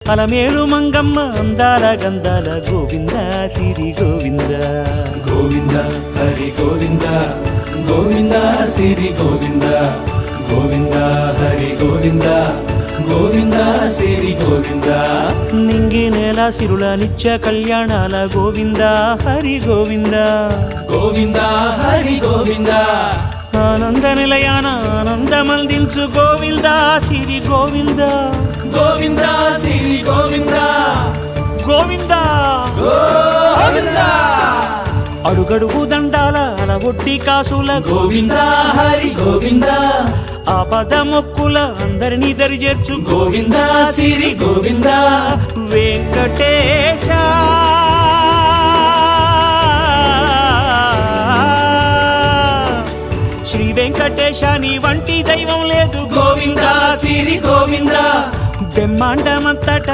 అలమేలు మంగమ్మ అందాల గంధాల గోవింద సిరి గోవింద గోవింద హరి గోవింద గోవింద సిరి గోవింద గోవింద హరి గోవింద గోవింద సిరి గోవింద నింగి నేల సిరుల నిత్య కళ్యాణాల గోవింద హరి గోవింద గోవింద హరి గోవింద ఆనంద నిలయాన ఆనందమందించు గోవింద సిరి గోవింద గోవింద సిరి గోవింద గోవింద గోవింద అడుగడుగు దండాల అలవొట్టి కాసుల గోవింద హరి గోవింద ఆపద మొక్కుల అందరినీ దరిచేర్చు గోవింద సిరి గోవింద వెంకటేశ శ్రీ వెంకటేశ నీ వంటి దైవం లేదు గోవింద సిరి గోవింద బ్రహ్మాండమంతట